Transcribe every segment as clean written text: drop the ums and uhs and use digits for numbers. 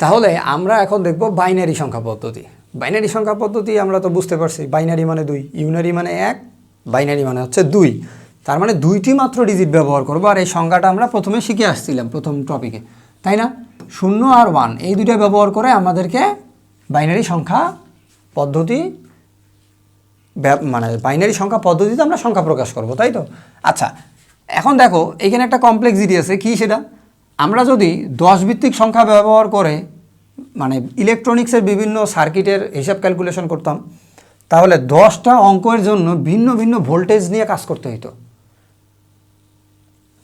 তাহলে আমরা এখন দেখব বাইনারি সংখ্যা পদ্ধতি। বাইনারি সংখ্যা পদ্ধতি আমরা তো বুঝতে পারছি, বাইনারি মানে 2, ইউনারি মানে 1, বাইনারি মানে হচ্ছে 2। তার মানে 2টি মাত্র ডিজিট ব্যবহার করবো। আর এই সংখ্যাটা আমরা প্রথমে শিখে আসছিলাম প্রথম টপিকে, তাই না? 0 আর 1 এই দুইটা ব্যবহার করে আমাদেরকে বাইনারি সংখ্যা পদ্ধতি মানে বাইনারি সংখ্যা পদ্ধতিতে আমরা সংখ্যা প্রকাশ করব, তাই তো? আচ্ছা, এখন দেখো এখানে একটা কমপ্লেক্সিটি আছে। কি সেটা? আমরা যদি 10 ভিত্তিক সংখ্যা ব্যবহার করে মানে ইলেকট্রনিক্সের বিভিন্ন সার্কিটের হিসাব ক্যালকুলেশন করতাম, তাহলে 10টা অঙ্কের জন্য ভিন্ন ভিন্ন ভোল্টেজ নিয়ে কাজ করতে হতো।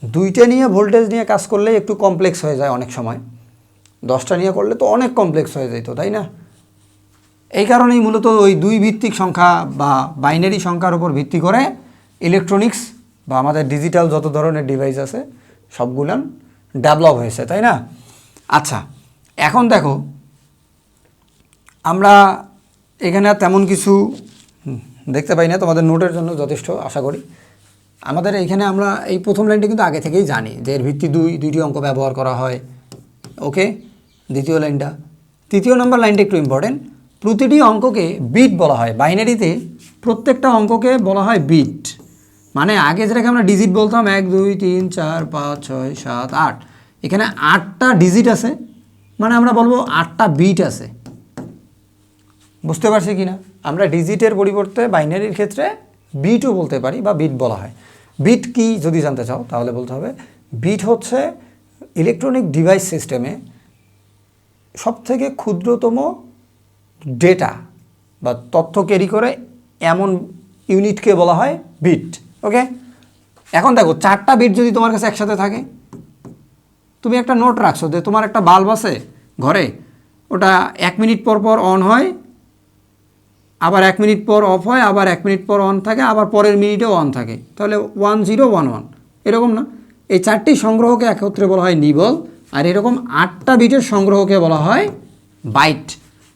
2টা নিয়ে ভোল্টেজ নিয়ে কাজ করলে একটু কমপ্লেক্স হয়ে যায় অনেক সময়, 10টা নিয়ে করলে তো অনেক কমপ্লেক্স হয়ে যেত, তাই না? এই কারণেই মূলত ওই 2 ভিত্তিক সংখ্যা বা বাইনারি সংখ্যার উপর ভিত্তি করে ইলেকট্রনিক্স বা আমাদের ডিজিটাল যত ধরনের ডিভাইস আছে সবগুলান ডেভেলপ হয়েছে, তাই না? আচ্ছা, এখন দেখো আমরা এখানে আর তেমন কিছু দেখতে পাই না, তোমাদের নোটের জন্য যথেষ্ট আশা করি। আমাদের এইখানে আমরা এই প্রথম লাইনটা কিন্তু আগে থেকেই জানি যে এর ভিত্তি 2টি অঙ্ক ব্যবহার করা হয়। ওকে, দ্বিতীয় লাইনটা, তৃতীয় নম্বর লাইনটা একটু ইম্পর্টেন্ট। প্রতিটি অঙ্ককে বিট বলা হয়। বাইনারিতে প্রত্যেকটা অঙ্ককে বলা হয় বিট। মানে আগে যেটাকে আমরা ডিজিট বলতাম 1 2 3 4 5 6 7 8, এখানে 8টা ডিজিট আছে, মানে আমরা বলবো 8টা বিট আছে। বুঝতে পারছি কি না? আমরা ডিজিটের পরিবর্তে বাইনারির ক্ষেত্রে বিটও বলতে পারি বা বিট বলা হয়। বিট কি যদি জানতে চাও তাহলে বলতে হবে বিট হচ্ছে ইলেকট্রনিক ডিভাইস সিস্টেমে সবথেকে ক্ষুদ্রতম ডেটা বা তথ্য ক্যারি করে এমন ইউনিটকে বলা হয় বিট। ওকে, এখন দেখো 4টা বিট যদি তোমার কাছে একসাথে থাকে, তুমি একটা নোট রাখছো যে তোমার একটা বাল্ব আছে ঘরে, ওটা 1 মিনিট পর পর অন হয়, আবার 1 মিনিট পর অফ হয়, আবার 1 মিনিট পর অন থাকে, আবার পরের মিনিটেও অন থাকে, তাহলে 1 0 1 1 এরকম না? এই 4টি সংগ্রহকে একত্রে বলা হয় নিবল, আর এরকম 8টা বিটের সংগ্রহকে বলা হয় বাইট।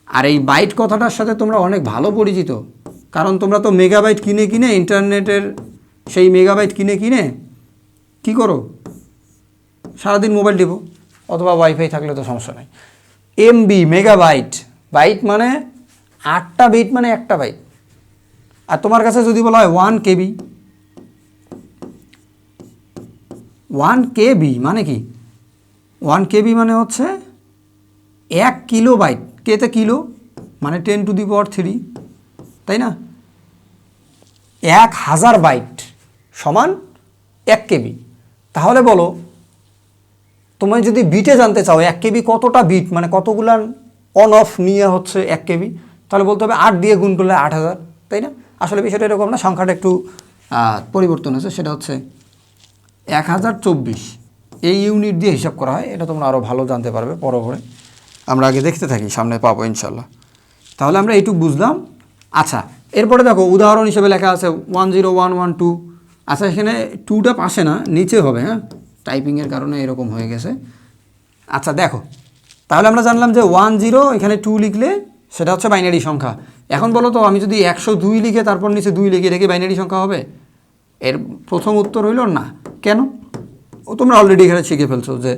আর এই বাইট কথাটার সাথে তোমরা অনেক ভালো পরিচিত, কারণ তোমরা তো মেগাবাইট কিনে কিনে ইন্টারনেটের সেই মেগাবাইট কিনে কিনে কী করো? সারাদিন মোবাইল টিপো, অথবা ওয়াইফাই থাকলে তো সমস্যা নেই। এমবি মেগাবাইট, বাইট মানে 8টা বিট মানে একটা বাইট। আর তোমার কাছে যদি বলা হয় 1 KB, 1 KB মানে কি? 1 KB মানে হচ্ছে 1 কিলোবাইট। কেতে কিলো মানে 10⁻³ তাই না? 1000 বাইট সমান 1 KB। তাহলে বলো তুমি যদি বিটে জানতে চাও 1 KB কতটা বিট মানে কতগুলান অন অফ নিয়ে হচ্ছে 1 KB, তাহলে বলতে হবে 8 দিয়ে গুণ করলে 8000, তাই না? আসলে বিষয়টা এরকম না, সংখ্যাটা একটু পরিবর্তন হয়েছে, সেটা হচ্ছে 1024 এই ইউনিট দিয়ে হিসাব করা হয়। এটা তোমরা আরও ভালো জানতে পারবে পরে, আমরা আগে দেখতে থাকি, সামনে পাবো ইনশাল্লাহ। তাহলে আমরা এইটুকু বুঝলাম। আচ্ছা, এরপরে দেখো উদাহরণ হিসেবে লেখা আছে 1 0 1 1 2। আচ্ছা, এখানে 2টা পাশে না, নিচে হবে, হ্যাঁ, টাইপিংয়ের কারণে এরকম হয়ে গেছে। আচ্ছা দেখো, তাহলে আমরা জানলাম যে 1 0 এখানে 2 লিখলে সেটা হচ্ছে বাইনারি সংখ্যা। এখন বলো তো আমি যদি 102 লিখে তারপর নিচে 2 লিখে রেখে বাইনারি সংখ্যা হবে? এর প্রথম উত্তর হইল না। কেন? ও তোমরা অলরেডি এখানে শিখে ফেলছো যে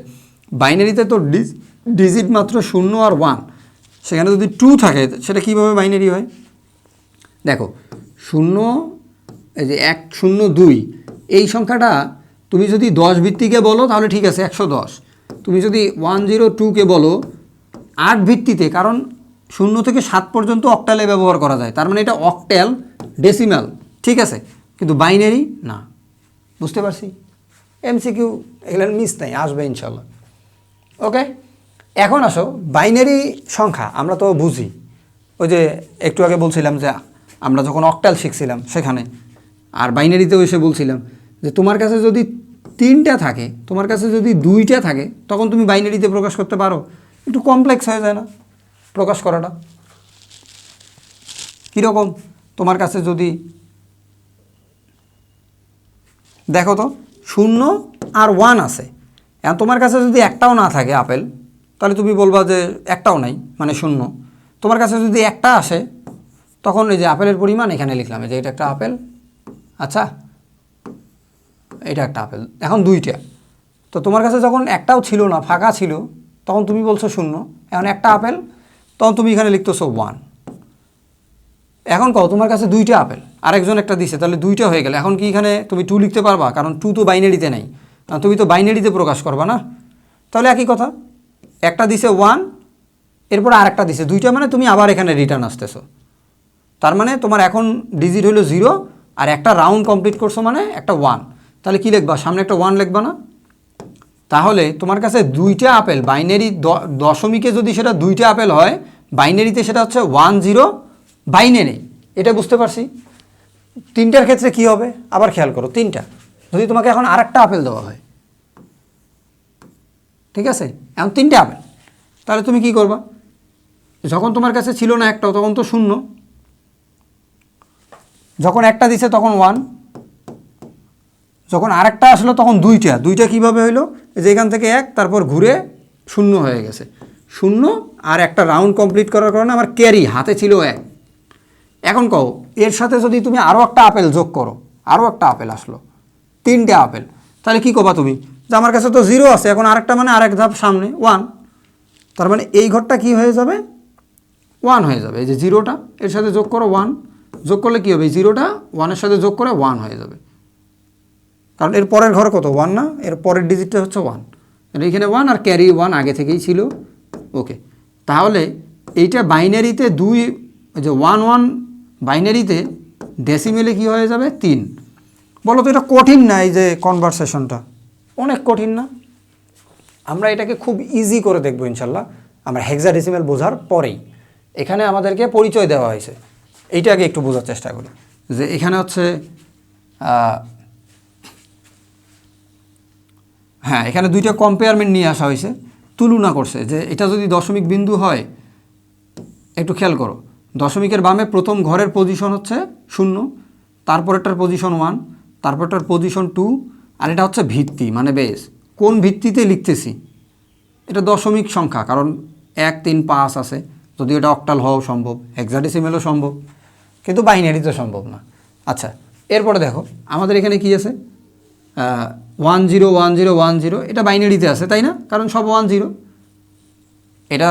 বাইনারিতে তো ডিজিট মাত্র 0 আর 1, সেখানে যদি 2 থাকে সেটা কীভাবে বাইনারি হয়? দেখো 0, এই যে 1 0 2 এই সংখ্যাটা তুমি যদি 10 ভিত্তিকে বলো তাহলে ঠিক আছে 110। তুমি যদি 102কে বলো 8 ভিত্তিতে, কারণ 0 থেকে 7 পর্যন্ত অক্টালে ব্যবহার করা যায়, তার মানে এটা অক্টাল ডেসিমাল, ঠিক আছে, কিন্তু বাইনারি না। বুঝতে পারছি? MCQ এগুলো মিস নাই, আসবে ইনশাল্লাহ। ওকে, এখন আসো বাইনারি সংখ্যা আমরা তো বুঝি, ওই যে একটু আগে বলছিলাম যে আমরা যখন অক্টাল শিখছিলাম সেখানে, আর বাইনারিতেও এসে বলছিলাম যে তোমার কাছে যদি 3টা থাকে, তোমার কাছে যদি 2টা থাকে, তখন তুমি বাইনারিতে প্রকাশ করতে পারো। একটু কমপ্লেক্স হয়ে যায় না প্রকাশ করাটা? কীরকম? তোমার কাছে যদি দেখো তো 0 আর 1 আছে, এখন তোমার কাছে যদি একটাও না থাকে আপেল, তাহলে তুমি বলবা যে একটাও নাই মানে 0। তোমার কাছে যদি একটা আসে, তখন এই যে আপেলের পরিমাণ এখানে লিখলাম, যে এটা একটা আপেল, আচ্ছা এটা একটা আপেল, এখন 2টা। তো তোমার কাছে যখন একটাও ছিল না, ফাঁকা ছিল, তখন তুমি বলছো 0, এখন একটা আপেল, তখন তুমি এখানে লিখতেছো 1। এখন কও তোমার কাছে 2টা আপেল, আরেকজন একটা দিছে, তাহলে 2টা হয়ে গেল। এখন কি এখানে তুমি 2 লিখতে পারবা? কারণ 2 তো বাইনারিতে নাই, তুমি তো বাইনারিতে প্রকাশ করবা না। তাহলে একই কথা, একটা দিছে 1, এরপর আরেকটা দিছে 2টা, মানে তুমি আবার এখানে রিটার্ন আসতেছো। তার মানে তোমার এখন ডিজিট হলো 0, আর একটা রাউন্ড কমপ্লিট করছো মানে একটা 1। তাহলে কি লিখবা? সামনে একটা 1 লিখবা না? তাহলে তোমার কাছে 2টা আপেল, বাইনারি দশমিকে যদি সেটা 2টা আপেল হয়, বাইনারিতে সেটা হচ্ছে 1 0 বাইনারি। এটা বুঝতে পারছি। 3টার ক্ষেত্রে কি হবে আবার খেয়াল করো। 3টা যদি তোমাকে এখন আরেকটা আপেল দেওয়া হয়, ঠিক আছে, এখন 3টে আপেল, তাহলে তুমি কি করবা? যখন তোমার কাছে ছিল না একটাও, তখন তো 0, যখন একটা দিছে তখন 1, যখন আরেকটা আসলো তখন 2টা কিভাবে হইলো? যে এখান থেকে 1, তারপর ঘুরে 0 হয়ে গেছে, 0, আর একটা রাউন্ড কমপ্লিট করার কারণে আমার ক্যারি হাতে ছিল 1। এখন কও এর সাথে যদি তুমি আরও একটা আপেল যোগ করো, আরও একটা আপেল আসলো, 3টে আপেল, তাহলে কি করবা তুমি? যে আমার কাছে তো 0 আছে, এখন আরেকটা মানে আরেক ধাপ সামনে 1, তার মানে এই ঘরটা কি হয়ে যাবে? 1 হয়ে যাবে। এই যে 0টা এর সাথে যোগ করো 1, যোগ করলে কী হবে? এই 0টা 1-এর সাথে যোগ করে 1 হয়ে যাবে, কারণ এর পরের ঘর কত? 1 না? এর পরের ডিজিটটা হচ্ছে 1, এখানে 1 আর ক্যারি 1 আগে থেকেই ছিল। ওকে, তাহলে এইটা বাইনারিতে 2, যে 1 1 বাইনারিতে ডেসিমেলে কি হয়ে যাবে? 3। বলো তো এটা কঠিন না? এই যে কনভারসেশনটা অনেক কঠিন না? আমরা এটাকে খুব ইজি করে দেখবো ইনশাল্লাহ আমরা হেক্সাডেসিমেল বোঝার পরেই। এখানে আমাদেরকে পরিচয় দেওয়া হয়েছে, এইটাকে একটু বোঝার চেষ্টা করি। যে এখানে হচ্ছে হ্যাঁ, এখানে 2টা কম্পেয়ারমেন্ট নিয়ে আসা হয়েছে, তুলনা করছে যে এটা যদি দশমিক বিন্দু হয়, একটু খেয়াল করো, দশমিকের বামে প্রথম ঘরের পজিশন হচ্ছে 0, তারপরেরটার পজিশন 1, তারপরটার পজিশন 2, আর এটা হচ্ছে ভিত্তি মানে বেস। কোন ভিত্তিতে লিখতেছি? এটা দশমিক সংখ্যা, কারণ 1 3 5 আছে, যদি এটা অক্টাল হওয়াও সম্ভব, হেক্সাডেসিমেলও সম্ভব, কিন্তু বাইনারিতে সম্ভব না। আচ্ছা, এরপরে দেখো আমাদের এখানে কি আছে? 1 0 1 0 1 0, এটা বাইনারিতে আছে তাই না? কারণ সব 1 0। এটা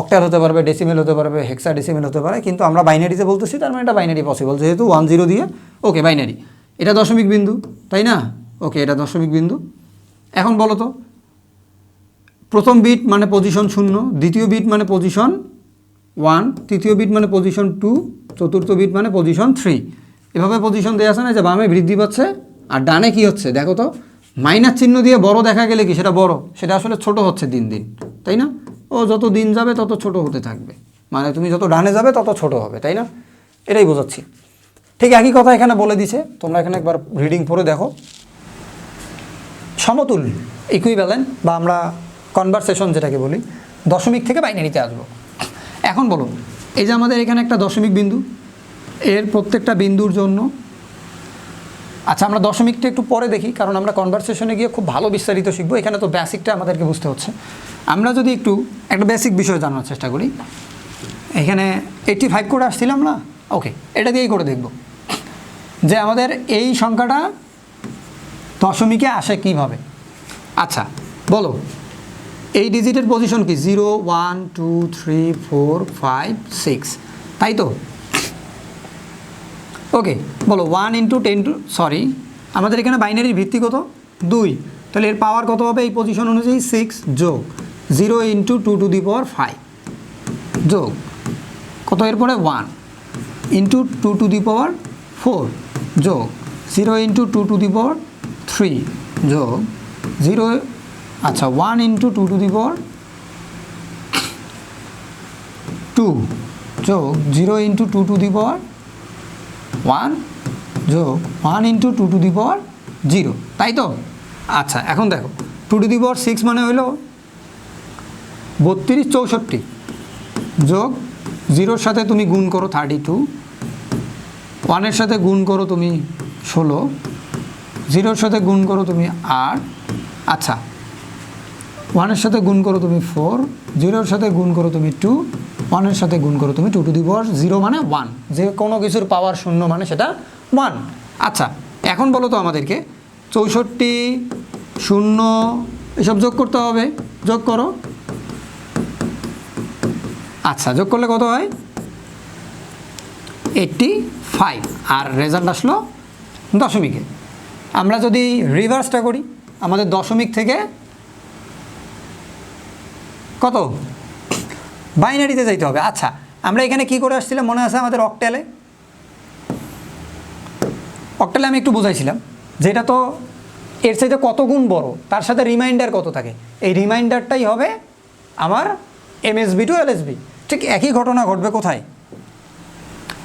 অক্টাল হতে পারবে, ডেসিমেল হতে পারবে, হেক্সাডেসিমেল হতে পারে, কিন্তু আমরা বাইনারিতে বলতেছি, তার মানে এটা বাইনারি পসিবল, যেহেতু 1 0 দিয়ে। ওকে, বাইনারি। এটা দশমিক বিন্দু তাই না? ওকে, এটা দশমিক বিন্দু। এখন বলো তো, প্রথম বিট মানে পজিশন 0, দ্বিতীয় বিট মানে পজিশন 1, তৃতীয় বিট মানে পজিশন 2, চতুর্থ বিট মানে পজিশন 3। এভাবে পজিশন দেওয়া আছে না? যে বামে বৃদ্ধি পাচ্ছে আর ডানে কি হচ্ছে দেখো তো, মাইনাস চিহ্ন দিয়ে বড় দেখা গেলে কি সেটা বড়, সেটা আসলে ছোট হচ্ছে দিন দিন, তাই না? ও যত দিন যাবে তত ছোট হতে থাকবে, মানে তুমি যত ডানে যাবে তত ছোট হবে, তাই না? এটাই বোঝাচ্ছি। ঠিক একই কথা এখানে বলে দিছে, তোমরা এখানে একবার রিডিং পড়ে দেখো। সমতুল, ইকুইভ্যালেন্ট, বা আমরা কনভারসেশন যেটাকে বলি, দশমিক থেকে বাইনারিতে আসবো। এখন বলো, এই যে আমাদের এখানে একটা দশমিক বিন্দু, এর প্রত্যেকটা বিন্দুর জন্য, আচ্ছা আমরা দশমিকটা একটু পরে দেখি, কারণ আমরা কনভারসেশনে গিয়ে খুব ভালো বিস্তারিত শিখবো, এখানে তো বেসিকটা আমাদেরকে বুঝতে হচ্ছে। আমরা যদি একটু একটা বেসিক বিষয় জানার চেষ্টা করি, এখানে 85 করে আসছিলাম না? ওকে, এটা দিয়েই করে দেখব যে আমাদের এই সংখ্যাটা দশমিকে আসে কিভাবে। আচ্ছা বলো, এই ডিজিটের পজিশন কি? 0 1 2 3 4 5 6, তাই তো? ওকে, বলো 1 × 10 সরি, আমাদের এখানে বাইনারির ভিত্তি কত? 2, তাহলে এর পাওয়ার কত হবে এই পজিশন অনুযায়ী? 6 যোগ 0 × 2⁵ যোগ কত, এরপরে 1 × 2⁴ যোগ 0 × 2⁵ যোগ 0, আচ্ছা 1 × 2⁴ যোগ 0 × 2⁴ 1 যোগ 1 × 2⁴0, তাই তো? আচ্ছা এখন দেখো, 2⁶ মানে হলো 32 64, যোগ 0-র সাথে তুমি গুণ করো 32, 1-এর সাথে গুণ করো তুমি 16, 0-র সাথে গুণ করো তুমি 8, আচ্ছা 1-এর সাথে গুণ করো তুমি 4, 0-র সাথে গুণ করো তুমি 2, 1-এর সাথে গুণ করো তুমি 2⁴0 মানে 1, যে কোনো কিছুর পাওয়ার 0 মানে সেটা 1। আচ্ছা এখন বলো তো আমাদেরকে 64 0 এসব যোগ করতে হবে, যোগ করো আচ্ছা, যোগ করলে কত হয়? 85। আর রেজাল্ট আসলো দশমিকে। আমরা যদি রিভার্সটা করি, আমাদের দশমিক থেকে কত বাইনারিতে যাইতে হবে। আচ্ছা, আমরা এখানে কি করে আসছিলাম মনে আছে আমাদের? অক্টালে আমি একটু বোঝাইছিলাম, যেটা তো এর চাইতে কত গুণ বড়, তার সাথে রিমাইন্ডার কত থাকে, এই রিমাইন্ডারটাই হবে আমার এমএসবি টু এলএসবি। ঠিক একই ঘটনা ঘটবে কোথায়?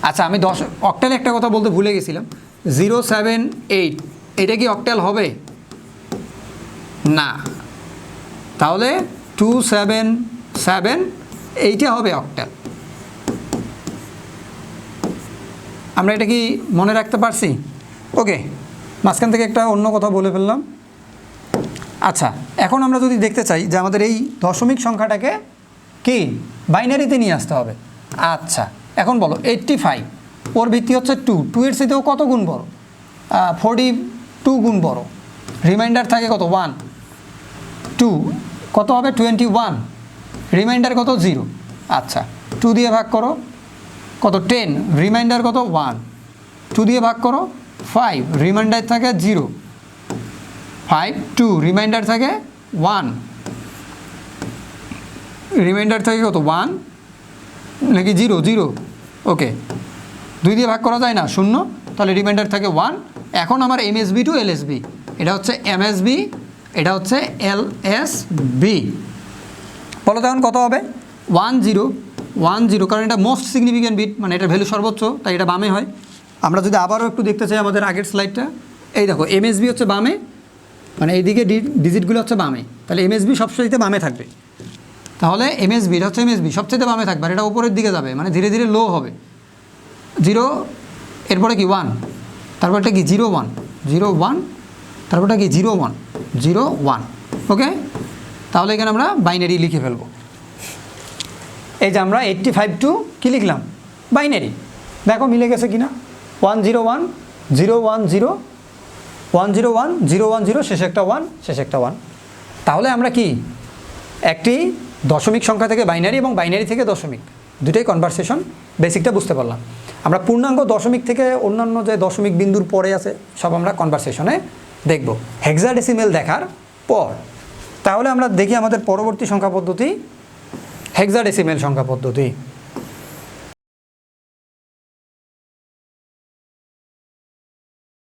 আচ্ছা, আমি অক্টালে একটা কথা বলতে ভুলে গেছিলাম, 078, এটা কি অক্টাল হবে? না। তাহলে 277 এইটা হবে অক্টাল। আমরা এটা কি মনে রাখতে পারছি? ওকে, মাঝখান থেকে একটা অন্য কথা বলে ফেললাম। আচ্ছা, এখন আমরা যদি দেখতে চাই যে আমাদের এই দশমিক সংখ্যাটাকে কি বাইনারিতে নিয়ে আসতে হবে। আচ্ছা, এখন বলো 85, ওর ভিত্তি হচ্ছে 2 এর সাথেও কত গুণ বড়? 42 গুণ বড়। রিমাইন্ডার থাকে কত? 1। 2 কত হবে? 21। রিমাইন্ডার কত? 0। আচ্ছা, 2 দিয়ে ভাগ করো, কত? 10। রিমাইন্ডার কত? 1। 2 দিয়ে ভাগ করো, 5। রিমাইন্ডার থাকে 0। 5 2 রিমাইন্ডার থাকে 1। রিমাইন্ডার থাকে কত? 1 নাকি 0? 0। ওকে, 2 দিয়ে ভাগ করা যায় না, 0। তাহলে রিমাইন্ডার থাকে 1। এখন আমার এমএসবি টু এলএসবি, এটা হচ্ছে এমএসবি, এটা হচ্ছে এলএসবি। বলো তখন কত হবে? 1010, কারণ এটা মোস্ট সিগনিফিক্যান্ট বিট, মানে এটা ভ্যালু সর্বোচ্চ, তাই এটা বামে হয়। আমরা যদি আবারও একটু দেখতে চাই আমাদের আগের স্লাইডটা, এই দেখো এমএসবি হচ্ছে বামে, মানে এইদিকে ডিজিটগুলো হচ্ছে বামে, তাহলে এমএসবি সবচেয়ে বামে থাকবে। তাহলে এমএসবি, এটা হচ্ছে এমএসবি সবচেয়ে বামে থাকবে, আর এটা উপরের দিকে যাবে, মানে ধীরে ধীরে লো হবে। 0, এরপরে কি 1, তারপরটা কি 0 1 0 1, তারপরটা কি 0 1 0 1। ওকে, তাহলে এখানে আমরা বাইনারি লিখে ফেলবো। এই যে আমরা 85 টু কী লিখলাম? বাইনারি। দেখো মিলে গেছে কিনা? 101 010 101 010, শেষে একটা 1, শেষে একটা 1। তাহলে আমরা কি একটি দশমিক সংখ্যা থেকে বাইনারি এবং বাইনারি থেকে দশমিক, দুটোই কনভারসেশন বেসিকটা বুঝতে পারলাম। আমরা পূর্ণাঙ্গ দশমিক থেকে অন্যান্য যে দশমিক বিন্দুর পরে আছে সব আমরা কনভারসেশনে দেখব হেক্সাডেসিমেল দেখার পর। তাহলে আমরা দেখি আমাদের পরবর্তী সংখ্যা পদ্ধতি হেক্সাডেসিমেল সংখ্যা পদ্ধতি।